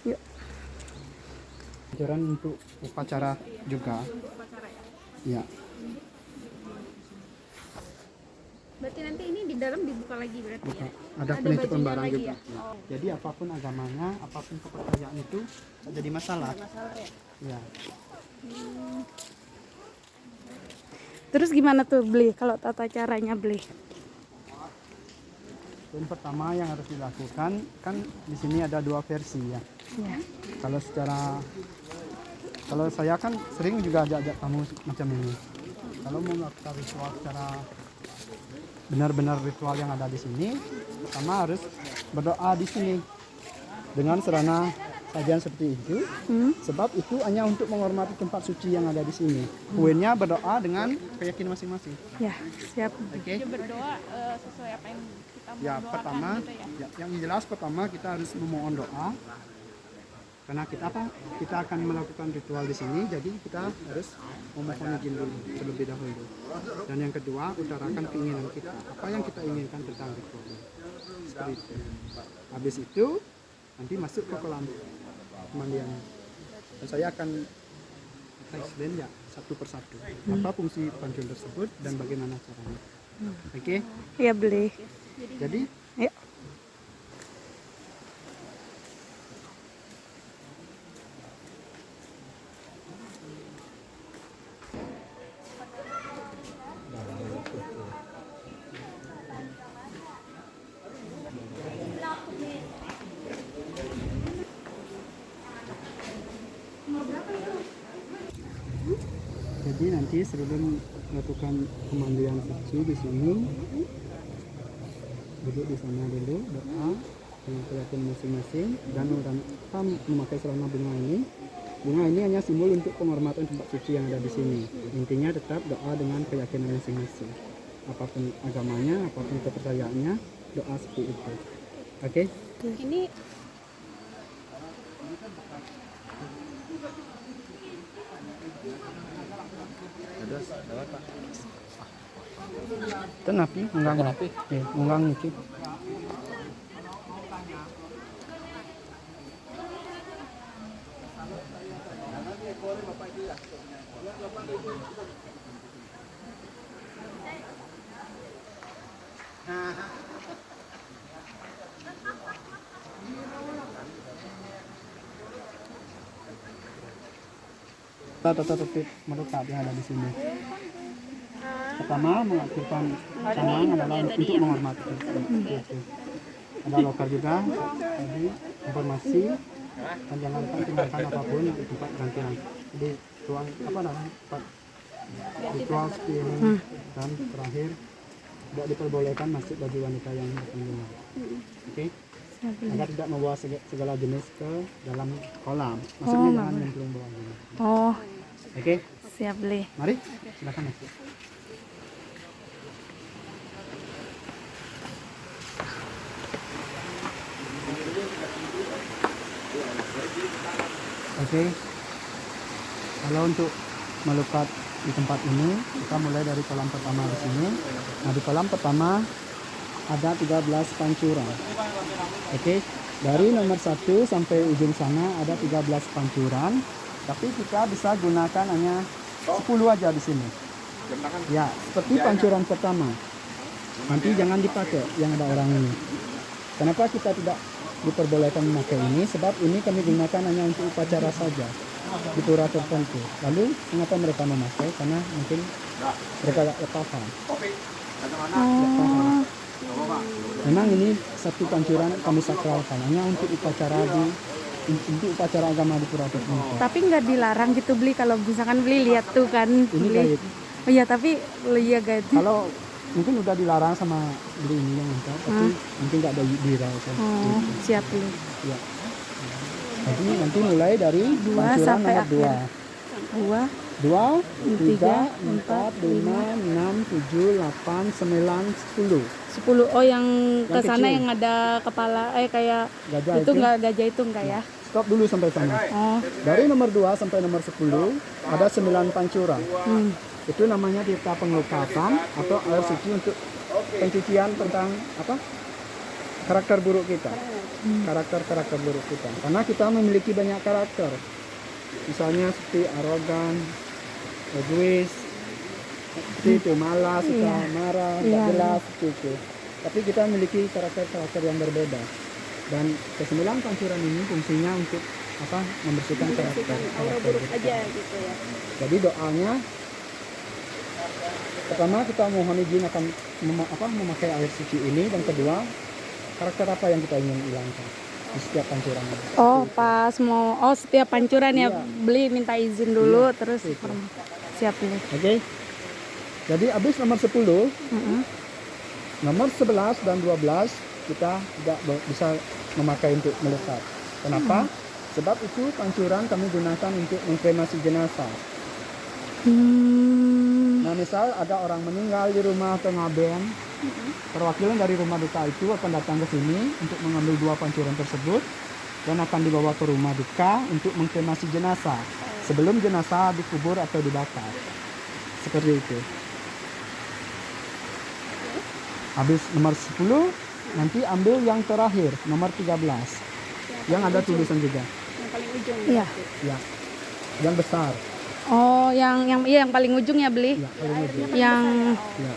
Yuk. Ajaran untuk upacara juga. Upacara ya. Ya. Berarti nanti ini di dalam dibuka lagi berarti ya? Ada penitipan bajunya barang lagi juga. ya? Oh. Jadi apapun agamanya, apapun kepercayaan itu tak jadi masalah. Masalah ya? Ya. Terus gimana tuh beli kalau tata caranya beli? Yang pertama yang harus dilakukan kan di sini ada dua versi ya. Ya. Kalau saya kan sering juga ajak tamu macam ini. Kalau mau melakukan ritual secara benar-benar ritual yang ada di sini, pertama harus berdoa di sini dengan serana sajian seperti itu. Sebab itu hanya untuk menghormati tempat suci yang ada di sini. Kuenya berdoa dengan keyakinan masing-masing. Ya, siap. Oke. Dia berdoa sesuai apa yang kita mau Ya doakan pertama, gitu ya? yang jelas pertama kita harus memohon doa. Karena kita akan melakukan ritual di sini, jadi kita harus memohon izin dulu terlebih dahulu. Dan yang kedua, utarakan keinginan kita, apa yang kita inginkan tentang ritual. Seperti itu. Habis itu, nanti masuk ke kolam pemandian. Dan saya akan explain ya satu persatu apa fungsi pancul tersebut dan bagaimana caranya. Oke? Ya beli. Jadi Yuk. Jadi nanti sebelum melakukan pemandian suci di sini, duduk di sana dulu, doa dengan keyakinan masing-masing dan kita memakai celana bunga ini. Bunga ini hanya simbol untuk penghormatan tempat suci yang ada di sini. Intinya tetap doa dengan keyakinan masing-masing. Apapun agamanya, apapun kepercayaannya, doa seperti itu. Oke? Ini Tenapi, unggang api. Unggang iki. Tetap merukat yang ada di sini. Pertama mengaktifkan canang adalah untuk menghormati. Ada lokal juga, jadi informasi dan jangan lupa tinggalkan apapun di tempat gantian. Jadi ruang apa namanya tempat ritual seperti ini dan terakhir tidak diperbolehkan masuk bagi wanita yang berkandungan. Oke? Agar tidak membawa segala jenis ke dalam kolam. Maksudnya jangan nyemplung bawahnya. oh, Oke? siap beli. Mari, silakan masuk. Oke. Kalau untuk melukat di tempat ini, kita mulai dari kolam pertama di sini. Nah, di kolam pertama ada 13 pancuran. Oke. Dari nomor 1 sampai ujung sana ada 13 pancuran. Tapi kita bisa gunakan hanya 10 aja di sini. Ya, seperti pancuran pertama. Nanti jangan dipakai yang ada orang ini. Kenapa kita tidak diperbolehkan memakai ini? Sebab ini kami gunakan hanya untuk upacara saja di pura tertentu. Lalu mengapa mereka memakai? Karena mungkin mereka tidak paham. Memang ini satu pancuran kami sakralkan hanya untuk upacara agama di pura tertentu. Tapi nggak dilarang gitu beli kalau misalkan beli lihat tuh kan Ini beli. gaib. Oh iya tapi iya gaib. Kalau mungkin udah dilarang sama beli ini yang antar, tapi mungkin nggak ada bira kan. Oh, siap beli. Ya. Nanti mulai dari Dua pancuran sampai nomor 2. akhir. 2, 2, 3, 4, 5, 6, 7, 8, 9, 10. 10. Oh, yang ke Yang sana kecil. yang ada kepala kayak Gajah itu enggak, gajah itu enggak ya? Stop dulu sampai sana. Oh. Dari nomor 2 sampai nomor 10 ada 9 pancuran. Itu namanya kita pengelukatan atau air suci untuk pencucian tentang apa? Karakter buruk kita. Karakter buruk kita. Karena kita memiliki banyak karakter. Misalnya seperti arogan, egois, seperti itu, malas, suka marah, tidak jelas, seperti itu. Tapi kita memiliki karakter-karakter yang berbeda. Dan kesembilan pancuran ini fungsinya untuk apa? Membersihkan karakter buruk aja gitu ya. Jadi doanya pertama kita mohon izin akan memakai air suci ini, dan kedua karakter apa yang kita ingin hilangkan di setiap pancuran. Oh, pas mau setiap pancuran ya Iya. beli minta izin dulu Iya, terus itu. siap beli. Oke. Jadi habis nomor 10, nomor 11 dan 12 kita tidak bisa memakai untuk melekat. Kenapa? Sebab itu pancuran kami gunakan untuk mengkremasi jenazah. Nah, misal ada orang meninggal di rumah atau ngaben, perwakilan dari rumah duka itu akan datang ke sini untuk mengambil 2 pancuran tersebut dan akan dibawa ke rumah duka untuk mengkremasi jenazah sebelum jenazah dikubur atau dibakar. Seperti itu. Habis nomor 10, nanti ambil yang terakhir, nomor 13. Yang ada tulisan juga. Yang paling ujung. Iya. Ya. Yang besar. Oh, yang paling ujung ya beli. Ya, paling ujung. Yang Ya.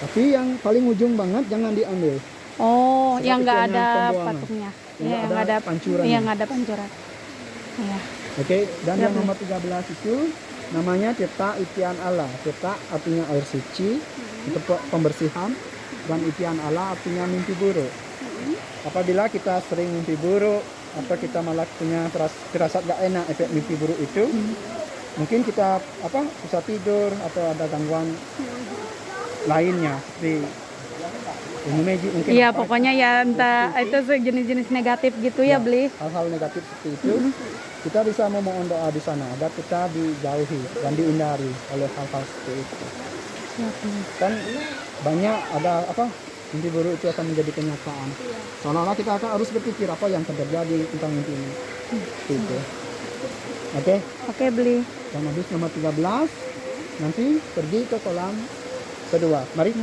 Tapi yang paling ujung banget jangan diambil. Oh, Sebab yang itu nggak hanya ada pembuangan. patungnya. Yang Iya, nggak ada pancuran. Iya, nggak ada pancuran. Iya. Oke, dan Ya, yang Bu. nomor 13 itu namanya Tirta Itian Allah. Tirta artinya air suci, itu pembersihan, dan Itian Allah artinya mimpi buruk. Apabila kita sering mimpi buruk atau kita malah punya firasat gak enak efek mimpi buruk itu, mungkin kita susah tidur atau ada gangguan lainnya seperti ilmu magic mungkin. Iya, pokoknya ya entah itu jenis-jenis negatif gitu ya beli. Hal-hal negatif seperti itu, kita bisa memohon doa di sana agar kita dijauhi dan dihindari oleh hal-hal seperti itu. Kan banyak ada mimpi buruk itu akan menjadi kenyataan. Seolah-olah kita harus berpikir apa yang akan terjadi tentang mimpi ini. Seperti itu. Oke. Oke, beli. Dan habis nomor 13, nanti pergi ke kolam kedua. Mari.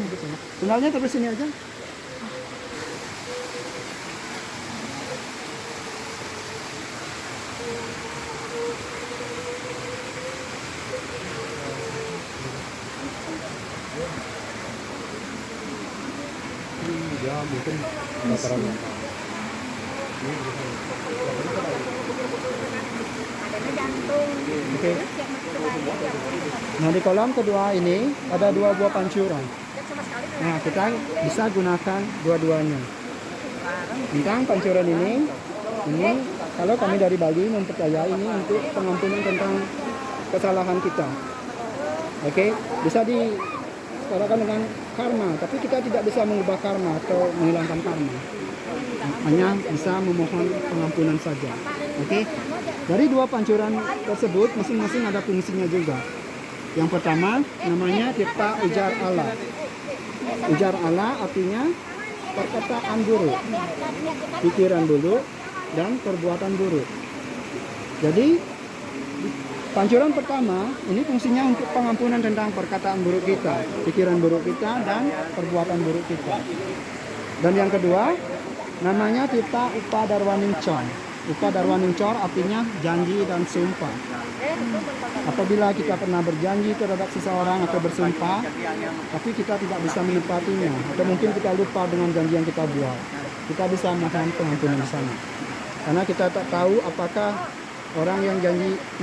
Sendalnya terus sini aja. Ya mungkin datarannya. Oke. Nah, di kolam kedua ini ada 2 buah pancuran. Nah, kita bisa gunakan dua-duanya. Tentang pancuran ini kalau kami dari Bali mempercayai ini untuk pengampunan tentang kesalahan kita. Oke, bisa disetarakan dengan karma, tapi kita tidak bisa mengubah karma atau menghilangkan karma. Hanya bisa memohon pengampunan saja. Oke. Dari 2 pancuran tersebut masing-masing ada fungsinya juga. Yang pertama namanya Tirta Ujar Allah. Ujar Allah artinya perkataan buruk, pikiran buruk, dan perbuatan buruk. Jadi pancuran pertama ini fungsinya untuk pengampunan tentang perkataan buruk kita, pikiran buruk kita, dan perbuatan buruk kita. Dan yang kedua namanya Tirta Upadarwaning Chor. Upadarwaning Chor artinya janji dan sumpah. Apabila kita pernah berjanji terhadap seseorang atau bersumpah, tapi kita tidak bisa menepatinya, atau mungkin kita lupa dengan janji yang kita buat, kita bisa mohon pengampunan di sana. Karena kita tak tahu apakah orang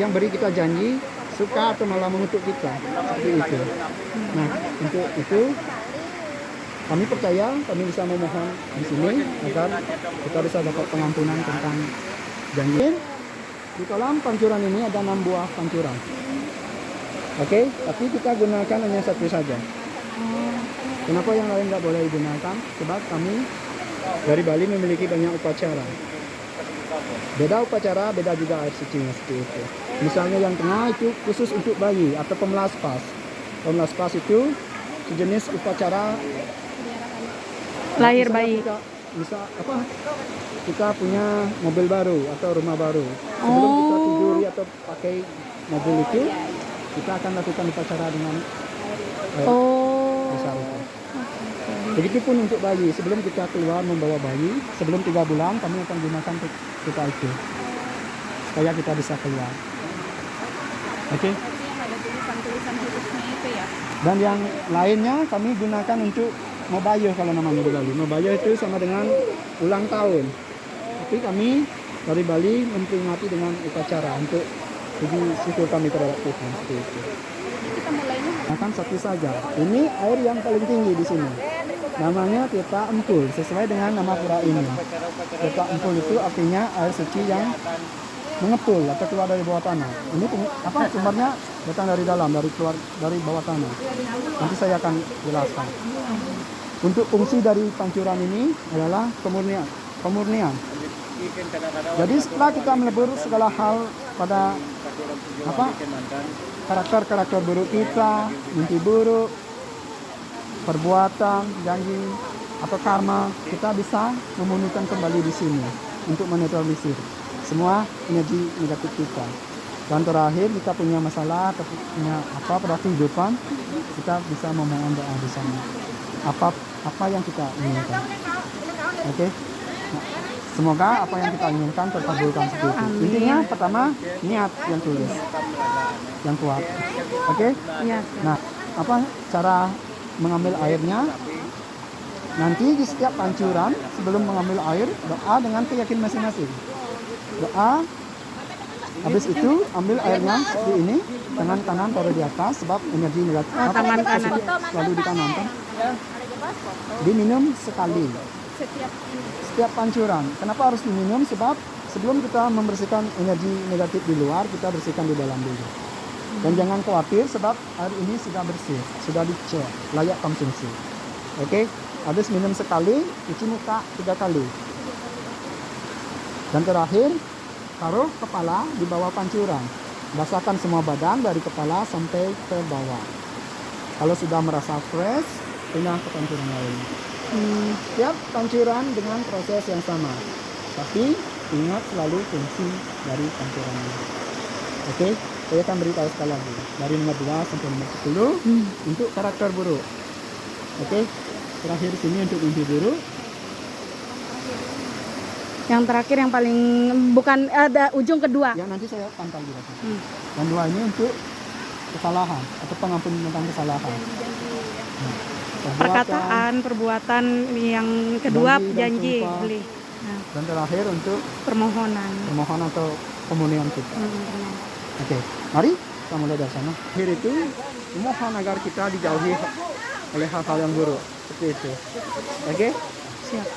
yang beri kita janji suka atau malah mengutuk kita, seperti itu. Nah, untuk itu kami percaya kami bisa memohon di sini agar kita bisa dapat pengampunan tentang janji. Di kolam pancuran ini ada 6 buah pancuran. Oke, tapi kita gunakan hanya 1 saja. Kenapa yang lain nggak boleh digunakan? Sebab kami dari Bali memiliki banyak upacara. Beda upacara, beda juga air sucinya seperti itu. Misalnya yang tengah itu khusus untuk bayi atau pemelaspas. Pemelaspas itu sejenis upacara Lahir misalnya bayi. Bisa apa? Kita punya mobil baru atau rumah baru. Sebelum kita tiduri atau pakai mobil itu, kita akan lakukan upacara dengan air besar itu. Begitupun untuk bayi, sebelum kita keluar membawa bayi, sebelum 3 bulan kami akan gunakan kita itu, supaya kita bisa keluar. Oke? Ada tulisan khususnya itu ya. Dan yang lainnya kami gunakan untuk Mobayo kalau namanya di Bali. Mobayo itu sama dengan ulang tahun. Tapi kami dari Bali memperingati dengan upacara untuk puji syukur kami terhadap Tuhan seperti itu. Kita mulainya Makan satu saja. Ini air yang paling tinggi di sini. Namanya Tirta Empul, sesuai dengan nama pura ini. Tirta Empul itu artinya air suci yang mengepul atau keluar dari bawah tanah. Ini sumbernya datang dari dalam, dari bawah tanah. Nanti saya akan jelaskan. Untuk fungsi dari pancuran ini adalah pemurnian. Jadi setelah kita melebur segala hal pada karakter buruk kita, mimpi buruk, perbuatan, janji atau karma, kita bisa memurnikan kembali di sini untuk menetralisir semua energi negatif kita. Dan terakhir kita punya masalah atau punya pada kehidupan, kita bisa memohon doa di sana. Apa yang kita inginkan. Oke? Nah, semoga apa yang kita inginkan terkabulkan seperti itu. Intinya pertama niat yang tulus, yang kuat. Oke? ya. Nah, cara mengambil airnya? Nanti di setiap pancuran sebelum mengambil air, doa dengan keyakinan masing-masing. Doa. Habis itu ambil airnya seperti ini, tangan kanan taruh di atas sebab energi negatif tangan kanan selalu di kanan kan. Diminum sekali setiap pancuran. Kenapa harus diminum? Sebab sebelum kita membersihkan energi negatif di luar, kita bersihkan di dalam dulu. Dan jangan khawatir sebab air ini sudah bersih, sudah dicek, layak konsumsi. Oke, habis minum sekali, cuci muka 3 kali. Dan terakhir, taruh kepala di bawah pancuran. Basahkan semua badan dari kepala sampai ke bawah. Kalau sudah merasa fresh, pindah ke pancuran lain. Setiap pancuran dengan proses yang sama. Tapi ingat selalu fungsi dari pancuran ini. Oke, saya akan beritahu sekali lagi. Dari nomor 2 sampai nomor 10 untuk karakter buruk. Oke, terakhir sini untuk mimpi buruk. Yang terakhir yang paling bukan ada ujung kedua. Ya nanti saya pantau juga. Dan 2 ini untuk kesalahan atau pengampunan tentang kesalahan. Perbuatan yang kedua janji beli. Nah, dan terakhir untuk permohonan atau pemurnian kita. Oke, mari kita mulai dari sana. Akhir itu mohon agar kita dijauhi oleh hal-hal yang buruk seperti itu. Oke? Siap.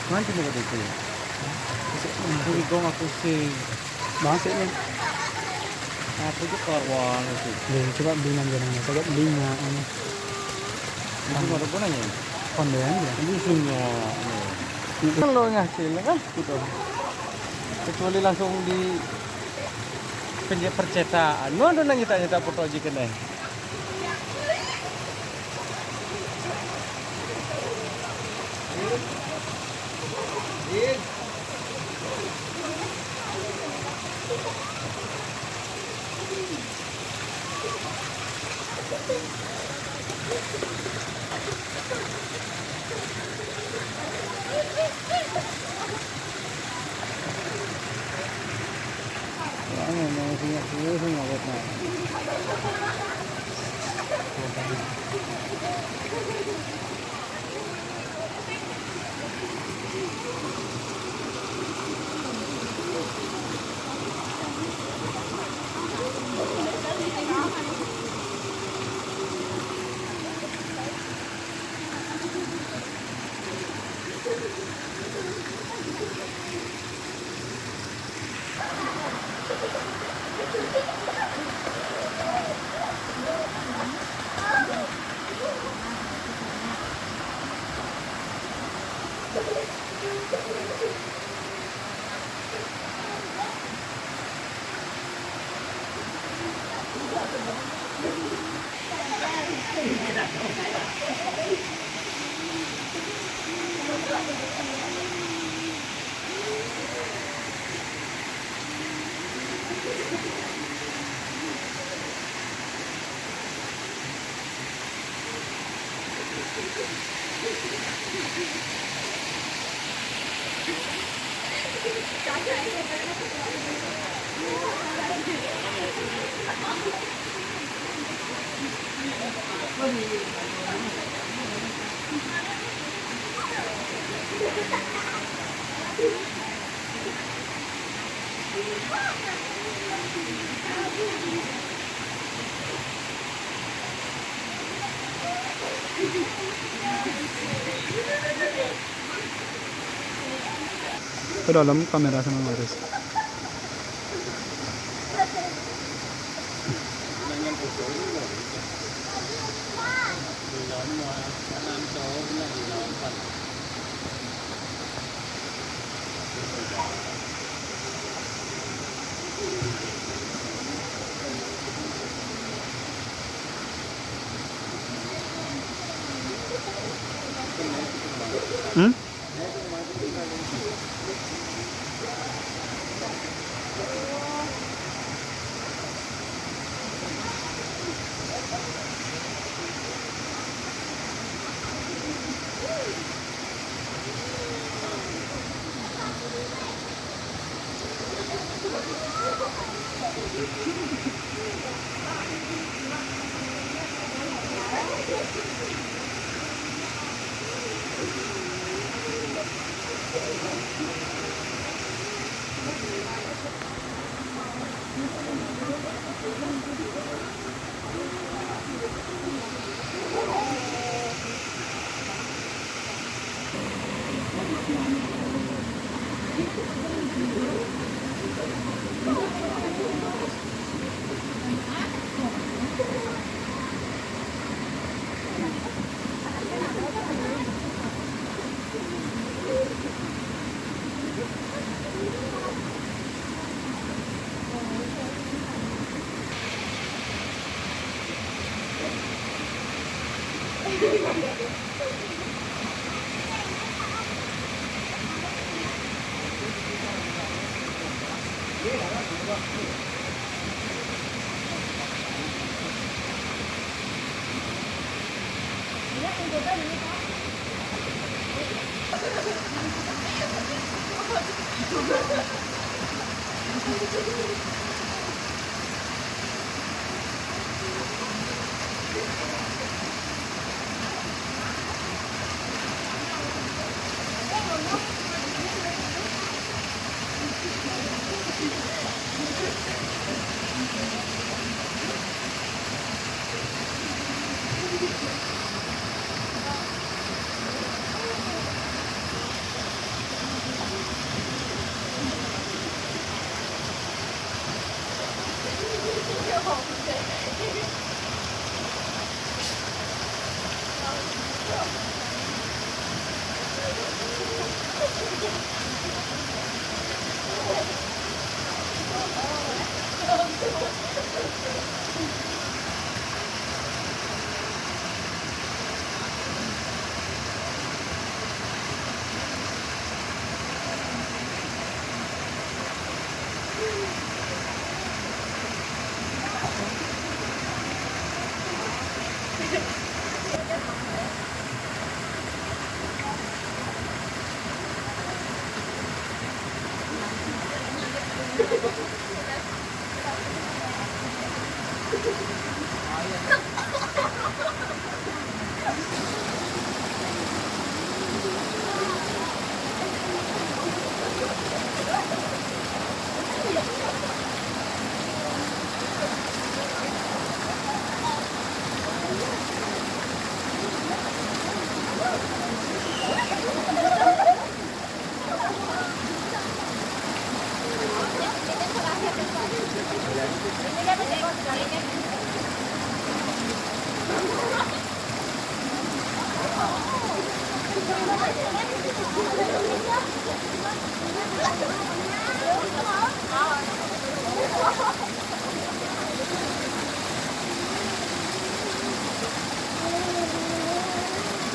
Nanti mau itu. Ini gong aku sih. Bahasanya. Aku tuh kawan itu. Coba belinya jangan. Coba belinya. Kamu ada gunanya? Kondean ya. Ini semua. Kalau ngasilnya kan gitu. Kecuali langsung di percetakan. Mau ada nanya-nanya foto aja kena. Ke dalam kamera sama Maris. Hmm?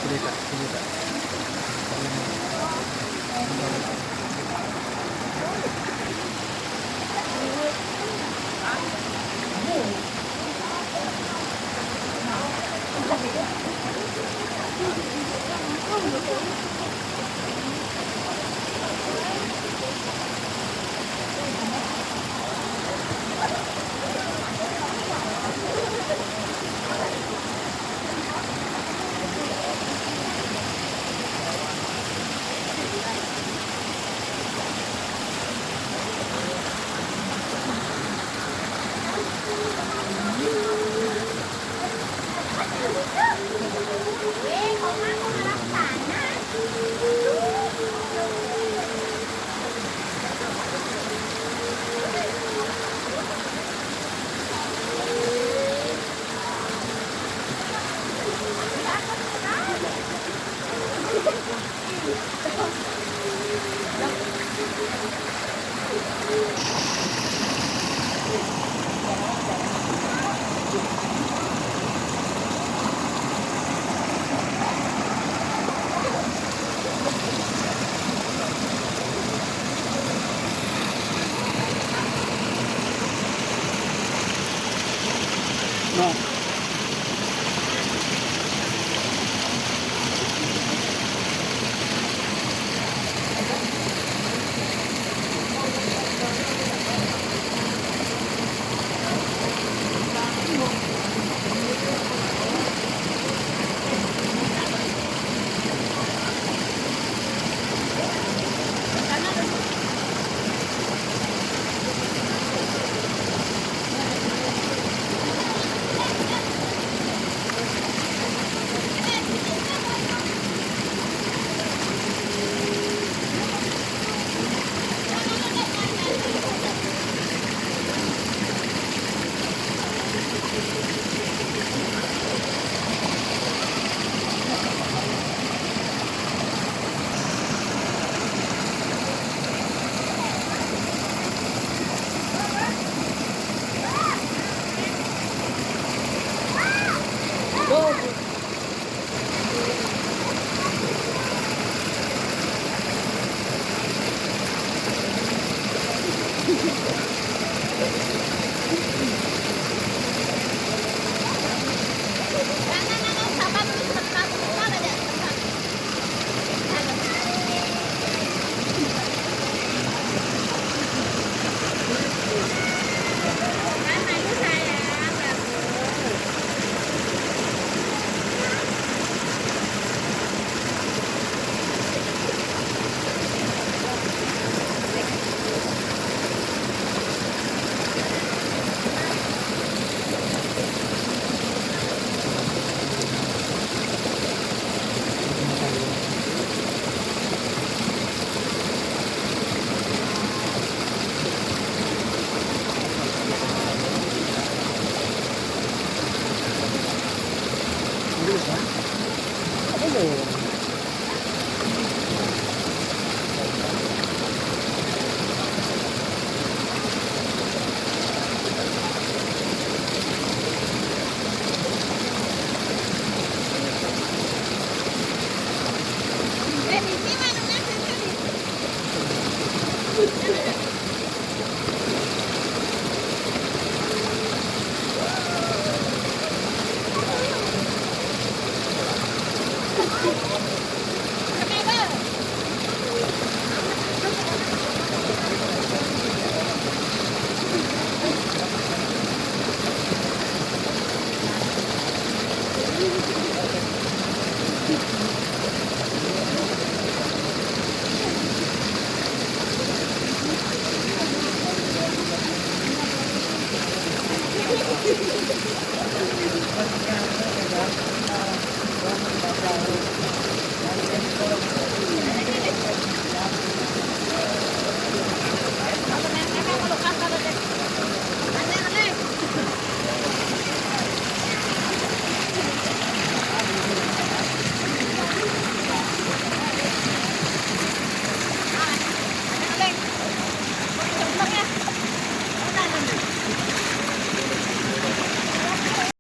Cerita, cerita. Nah,